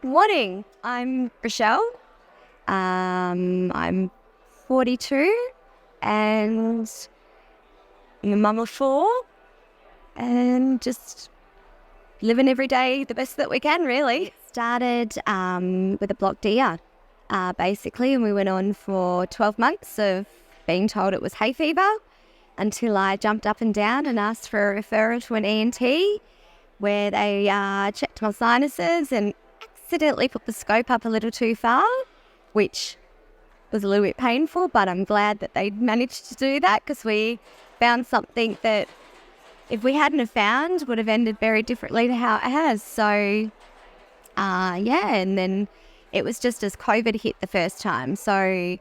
Morning. I'm Chelle. I'm 42 and I'm a mum of four and just living every day the best that we can, really. Started with a blocked ear, basically, and we went on for 12 months of being told it was hay fever until I jumped up and down and asked for a referral to an ENT where they checked my sinuses and accidentally put the scope up a little too far, which was a little bit painful, but I'm glad that they managed to do that because we found something that if we hadn't have found would have ended very differently to how it has. So, and then it was just as COVID hit the first time. So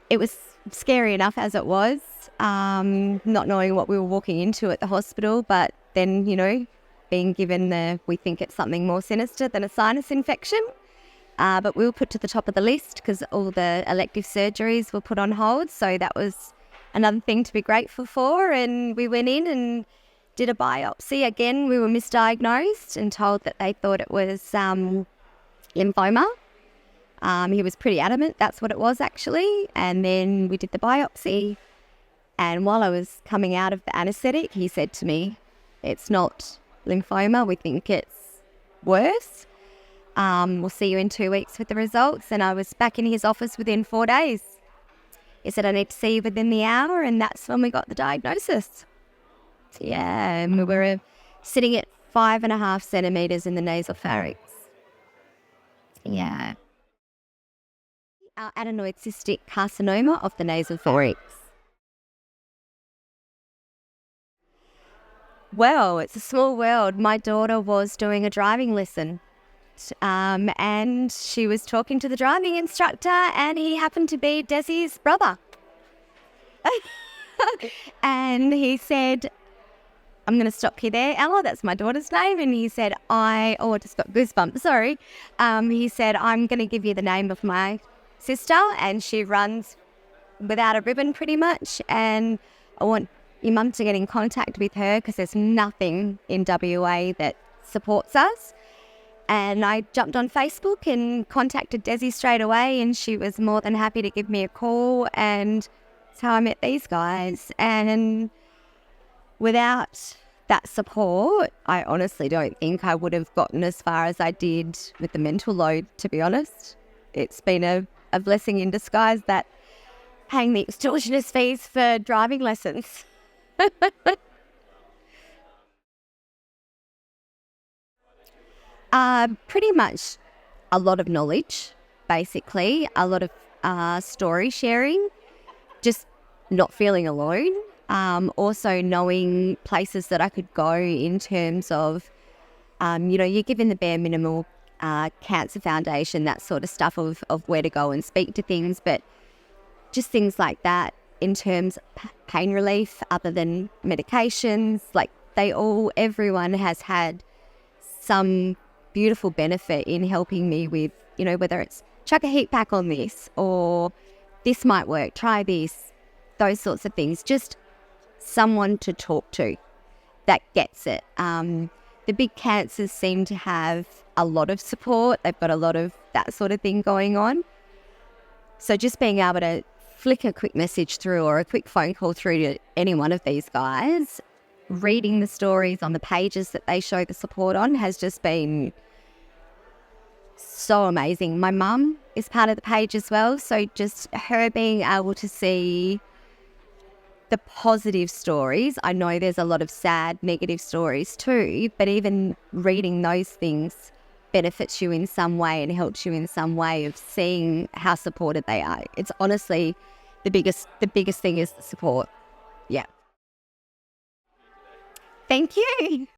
it was scary enough as it was, not knowing what we were walking into at the hospital, but then, being given we think it's something more sinister than a sinus infection. But we were put to the top of the list because all the elective surgeries were put on hold. So that was another thing to be grateful for. And we went in and did a biopsy. Again, we were misdiagnosed and told that they thought it was lymphoma. He was pretty adamant that's what it was, actually. And then we did the biopsy. And while I was coming out of the anaesthetic, he said to me, "It's not lymphoma. We think it's worse. We'll see you in 2 weeks with the results." And I was back in his office within 4 days. He said, "I need to see you within the hour." And that's when we got the diagnosis. Yeah, and we were sitting at 5.5 centimetres in the nasopharynx. Yeah. Adenoid cystic carcinoma of the nasopharynx. Well, it's a small world. My daughter was doing a driving lesson. And she was talking to the driving instructor, and he happened to be Desi's brother. And he said, "I'm going to stop you there, Ella." That's my daughter's name. And he said, I just got goosebumps, sorry. He said, "I'm going to give you the name of my sister, and she runs without a ribbon pretty much. And I want your mum to get in contact with her because there's nothing in WA that supports us." And I jumped on Facebook and contacted Desi straight away, and she was more than happy to give me a call, and that's how I met these guys. And without that support, I honestly don't think I would have gotten as far as I did with the mental load, to be honest. It's been a blessing in disguise, that paying the extortionate fees for driving lessons. Pretty much a lot of knowledge, basically, a lot of story sharing, just not feeling alone. Also knowing places that I could go in terms of, you're given the bare minimal cancer foundation, that sort of stuff of where to go and speak to things, but just things like that in terms of pain relief other than medications, like everyone has had some beautiful benefit in helping me with, whether it's chuck a heat pack on this or this might work, try this, those sorts of things. Just someone to talk to that gets it. The big cancers seem to have a lot of support. They've got a lot of that sort of thing going on. So just being able to flick a quick message through or a quick phone call through to any one of these guys, reading the stories on the pages that they show the support on has just been so amazing. My mum is part of the page as well, so just her being able to see the positive stories. I know there's a lot of sad, negative stories too, but even reading those things benefits you in some way and helps you in some way of seeing how supported they are. It's honestly the biggest thing is the support. Yeah. Thank you.